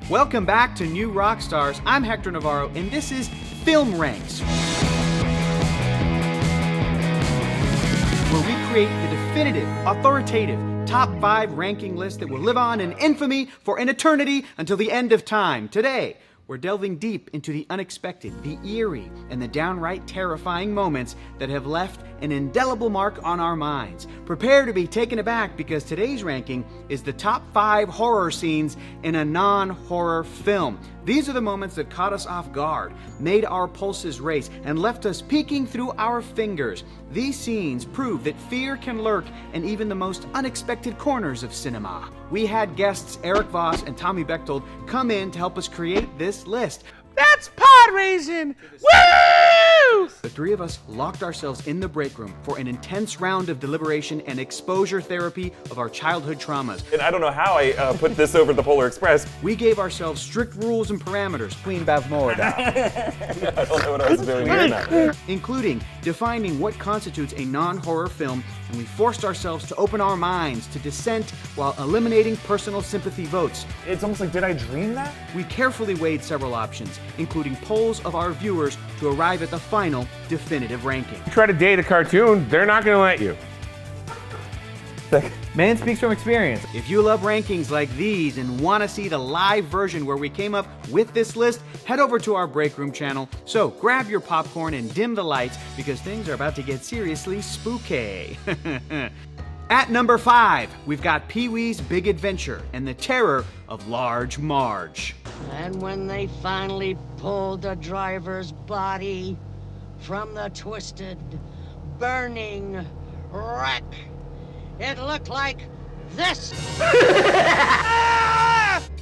Welcome back to New Rockstars. I'm Hector Navarro, and this is Film Ranks, where we create the definitive, authoritative, top 5 ranking list that will live on in infamy for an eternity until the end of time. Today, we're delving deep into the unexpected, the eerie, and the downright terrifying moments that have left an indelible mark on our minds. Prepare to be taken aback because today's ranking is the top 5 horror scenes in a non-horror film. These are the moments that caught us off guard, made our pulses race, and left us peeking through our fingers. These scenes prove that fear can lurk in even the most unexpected corners of cinema. We had guests Erik, Voss, and Tommy Bechtold come in to help us create this list. That's pod raising! Woo! The three of us locked ourselves in the break room for an intense round of deliberation and exposure therapy of our childhood traumas. And I don't know how I put this over the Polar Express. We gave ourselves strict rules and parameters, Queen Bavmorda. I don't know what I was doing here now. including defining what constitutes a non-horror film, and we forced ourselves to open our minds to dissent while eliminating personal sympathy votes. It's almost like, did I dream that? We carefully weighed several options, including polls of our viewers to arrive at the final definitive ranking. You try to date a cartoon, they're not gonna let you. Man speaks from experience. If you love rankings like these and want to see the live version where we came up with this list, head over to our Breakroom channel. So grab your popcorn and dim the lights because things are about to get seriously spooky. At number 5, we've got Pee-wee's Big Adventure and the terror of Large Marge. And when they finally pulled the driver's body from the twisted, burning wreck, it looked like this.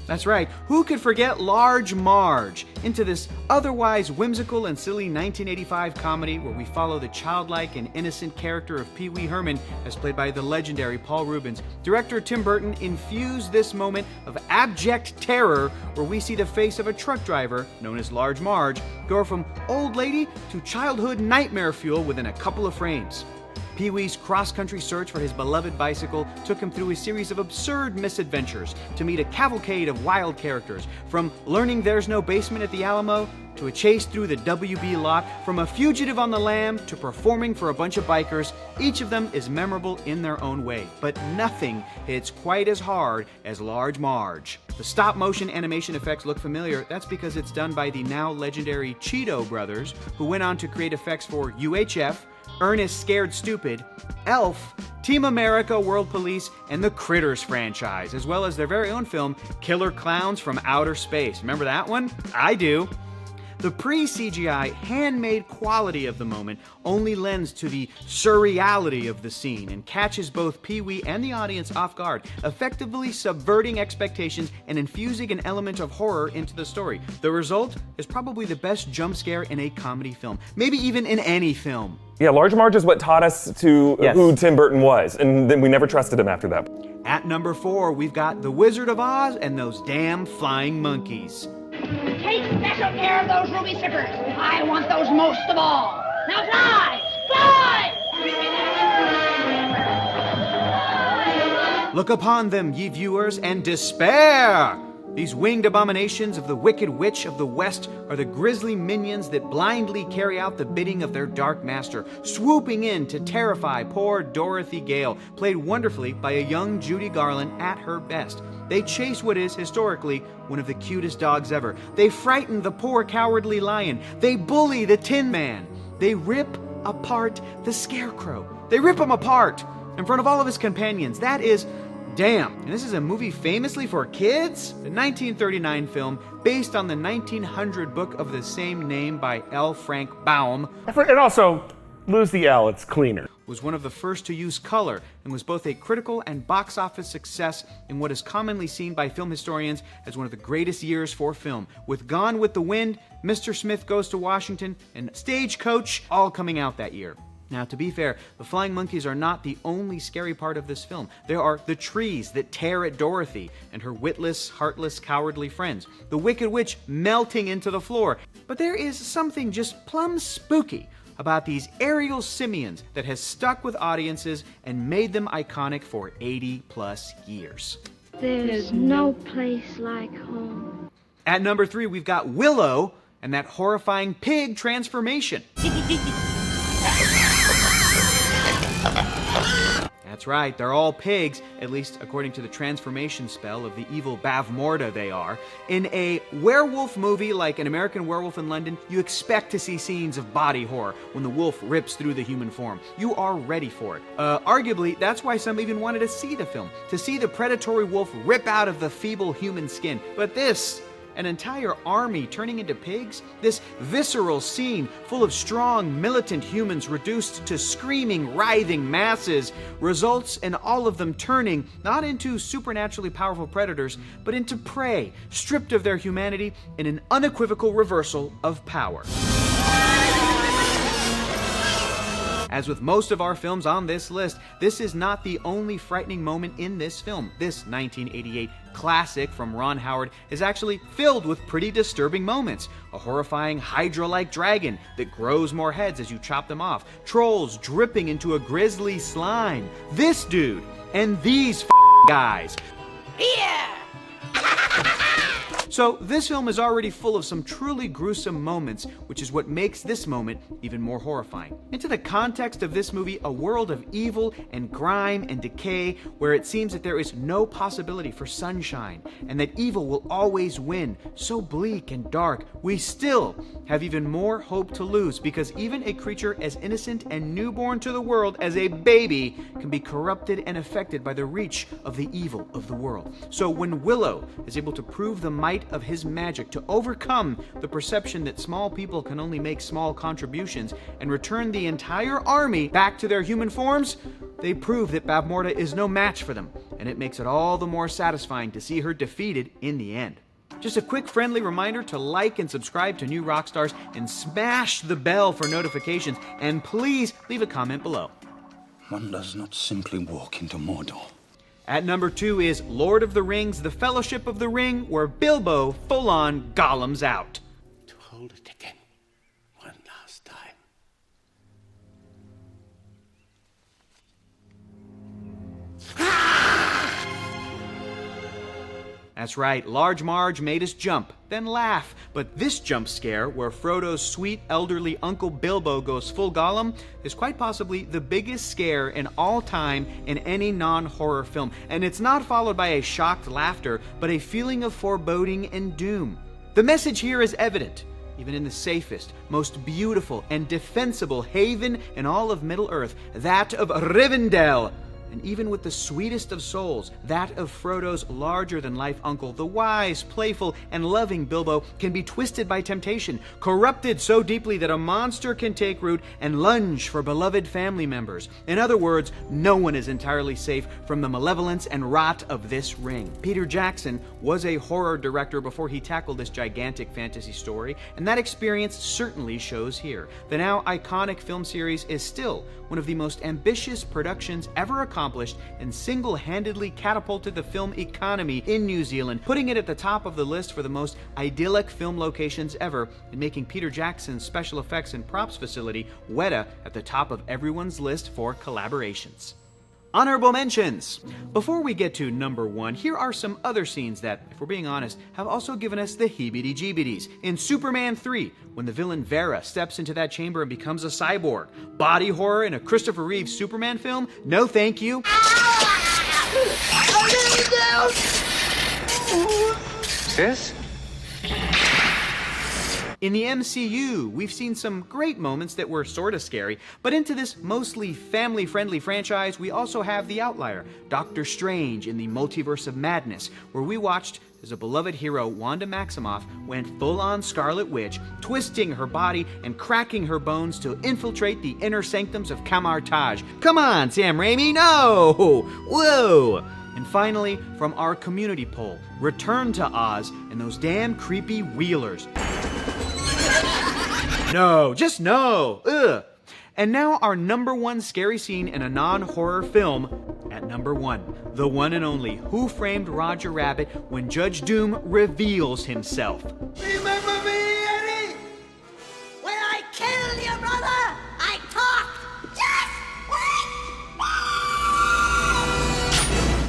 That's right, who could forget Large Marge? Into this otherwise whimsical and silly 1985 comedy where we follow the childlike and innocent character of Pee Wee Herman, as played by the legendary Paul Reubens. Director Tim Burton infused this moment of abject terror where we see the face of a truck driver, known as Large Marge, go from old lady to childhood nightmare fuel within a couple of frames. Pee-wee's cross-country search for his beloved bicycle took him through a series of absurd misadventures to meet a cavalcade of wild characters, from learning there's no basement at the Alamo to a chase through the WB lot, from a fugitive on the lam to performing for a bunch of bikers. Each of them is memorable in their own way, but nothing hits quite as hard as Large Marge. The stop-motion animation effects look familiar. That's because it's done by the now legendary Cheeto brothers, who went on to create effects for UHF, Ernest Scared Stupid, Elf, Team America World Police, and the Critters franchise, as well as their very own film, Killer Clowns from Outer Space. Remember that one? I do. The pre-CGI, handmade quality of the moment only lends to the surreality of the scene and catches both Pee-wee and the audience off guard, effectively subverting expectations and infusing an element of horror into the story. The result is probably the best jump scare in a comedy film, maybe even in any film. Yeah, Large Marge is what taught us to who Tim Burton was, and then we never trusted him after that. At number 4, we've got The Wizard of Oz and those damn flying monkeys. Take special care of those ruby zippers. I want those most of all. Now fly! Fly! Look upon them, ye viewers, and despair! These winged abominations of the Wicked Witch of the West are the grisly minions that blindly carry out the bidding of their dark master, swooping in to terrify poor Dorothy Gale, played wonderfully by a young Judy Garland at her best. They chase what is, historically, one of the cutest dogs ever. They frighten the poor cowardly lion. They bully the Tin Man. They rip apart the Scarecrow. They rip him apart in front of all of his companions. That is... damn, and this is a movie famously for kids? The 1939 film, based on the 1900 book of the same name by L. Frank Baum. And also, lose the L, it's cleaner. Was one of the first to use color and was both a critical and box office success in what is commonly seen by film historians as one of the greatest years for film, with Gone with the Wind, Mr. Smith Goes to Washington, and Stagecoach all coming out that year. Now, to be fair, the flying monkeys are not the only scary part of this film. There are the trees that tear at Dorothy and her witless, heartless, cowardly friends, the Wicked Witch melting into the floor. But there is something just plumb spooky about these aerial simians that has stuck with audiences and made them iconic for 80 plus years. There's no place like home. At number 3, we've got Willow and that horrifying pig transformation. That's right, they're all pigs, at least according to the transformation spell of the evil Bavmorda they are. In a werewolf movie like An American Werewolf in London, you expect to see scenes of body horror when the wolf rips through the human form. You are ready for it. Arguably, that's why some even wanted to see the film, to see the predatory wolf rip out of the feeble human skin. But this, an entire army turning into pigs? This visceral scene full of strong, militant humans reduced to screaming, writhing masses results in all of them turning not into supernaturally powerful predators, but into prey, stripped of their humanity in an unequivocal reversal of power. As with most of our films on this list, this is not the only frightening moment in this film. This 1988 classic from Ron Howard is actually filled with pretty disturbing moments. A horrifying Hydra-like dragon that grows more heads as you chop them off. Trolls dripping into a grisly slime. This dude and these guys. Here! So this film is already full of some truly gruesome moments, which is what makes this moment even more horrifying. Into the context of this movie, a world of evil and grime and decay, where it seems that there is no possibility for sunshine, and that evil will always win, so bleak and dark, we still have even more hope to lose, because even a creature as innocent and newborn to the world as a baby can be corrupted and affected by the reach of the evil of the world. So when Willow is able to prove the might of his magic to overcome the perception that small people can only make small contributions and return the entire army back to their human forms, they prove that Bavmorda is no match for them, and it makes it all the more satisfying to see her defeated in the end. Just a quick friendly reminder to like and subscribe to New Rockstars and smash the bell for notifications, and please leave a comment below. One does not simply walk into Mordor. At number 2 is Lord of the Rings, The Fellowship of the Ring, where Bilbo full-on Gollums out. To hold it again, one last time. That's right, Large Marge made us jump, then laugh. But this jump scare, where Frodo's sweet elderly Uncle Bilbo goes full Gollum, is quite possibly the biggest scare in all time in any non-horror film. And it's not followed by a shocked laughter, but a feeling of foreboding and doom. The message here is evident. Even in the safest, most beautiful, and defensible haven in all of Middle-earth, that of Rivendell. And even with the sweetest of souls, that of Frodo's larger-than-life uncle, the wise, playful, and loving Bilbo can be twisted by temptation, corrupted so deeply that a monster can take root and lunge for beloved family members. In other words, no one is entirely safe from the malevolence and rot of this ring. Peter Jackson was a horror director before he tackled this gigantic fantasy story, and that experience certainly shows here. The now iconic film series is still one of the most ambitious productions ever accomplished, and single-handedly catapulted the film economy in New Zealand, putting it at the top of the list for the most idyllic film locations ever, and making Peter Jackson's special effects and props facility, Weta, at the top of everyone's list for collaborations. Honorable mentions! Before we get to number 1, here are some other scenes that, if we're being honest, have also given us the heebie-jeebies. In Superman 3, when the villain Vera steps into that chamber and becomes a cyborg. Body horror in a Christopher Reeve Superman film? No thank you. Yes? In the MCU, we've seen some great moments that were sorta scary, but into this mostly family-friendly franchise, we also have the outlier, Doctor Strange in the Multiverse of Madness, where we watched as a beloved hero, Wanda Maximoff, went full-on Scarlet Witch, twisting her body and cracking her bones to infiltrate the inner sanctums of Kamar-Taj. Come on, Sam Raimi, no! Whoa! And finally, from our community poll, Return to Oz and those damn creepy wheelers. No, just no. Ugh. And now our number 1 scary scene in a non-horror film. At number 1, the one and only Who Framed Roger Rabbit when Judge Doom reveals himself. Remember me, Eddie? When I killed your brother, I talked. Just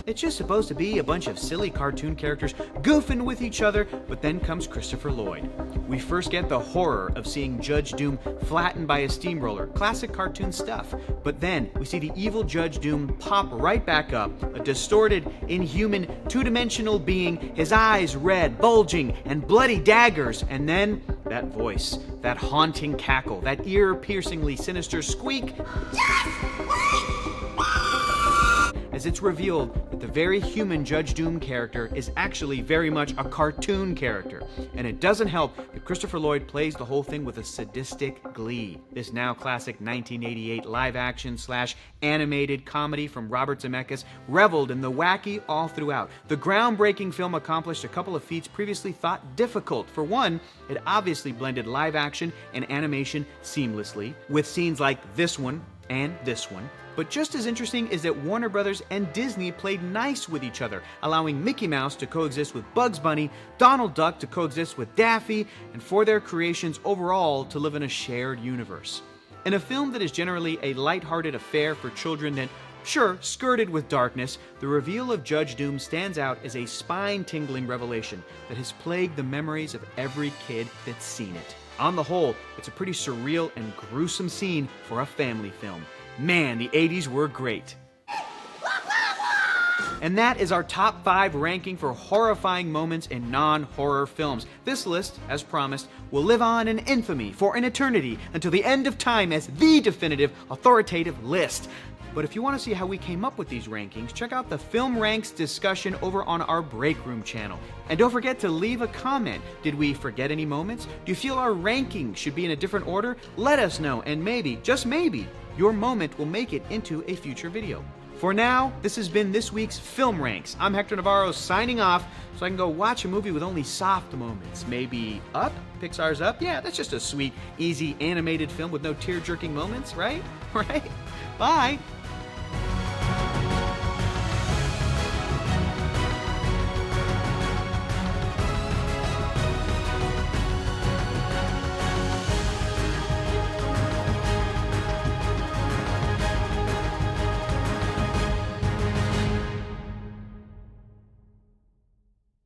It's just supposed to be a bunch of silly cartoon characters goofing with each other, but then comes Christopher Lloyd. We first get the horror of seeing Judge Doom flattened by a steamroller, classic cartoon stuff. But then we see the evil Judge Doom pop right back up, a distorted, inhuman, two-dimensional being, his eyes red, bulging, and bloody daggers, and then that voice, that haunting cackle, that ear-piercingly sinister squeak. As it's revealed that the very human Judge Doom character is actually very much a cartoon character. And it doesn't help that Christopher Lloyd plays the whole thing with a sadistic glee. This now classic 1988 live-action/animated comedy from Robert Zemeckis reveled in the wacky all throughout. The groundbreaking film accomplished a couple of feats previously thought difficult. For one, it obviously blended live action and animation seamlessly, with scenes like this one and this one. But just as interesting is that Warner Brothers and Disney played nice with each other, allowing Mickey Mouse to coexist with Bugs Bunny, Donald Duck to coexist with Daffy, and for their creations overall to live in a shared universe. In a film that is generally a lighthearted affair for children that, sure, skirted with darkness, the reveal of Judge Doom stands out as a spine-tingling revelation that has plagued the memories of every kid that's seen it. On the whole, it's a pretty surreal and gruesome scene for a family film. Man, the 80s were great. And that is our top 5 ranking for horrifying moments in non-horror films. This list, as promised, will live on in infamy for an eternity until the end of time as the definitive, authoritative list. But if you want to see how we came up with these rankings, check out the Film Ranks discussion over on our Breakroom channel. And don't forget to leave a comment. Did we forget any moments? Do you feel our rankings should be in a different order? Let us know, and maybe, just maybe, your moment will make it into a future video. For now, this has been this week's Film Ranks. I'm Hector Navarro signing off so I can go watch a movie with only soft moments. Maybe Up? Pixar's Up? Yeah, that's just a sweet, easy animated film with no tear-jerking moments, right? Right? Bye!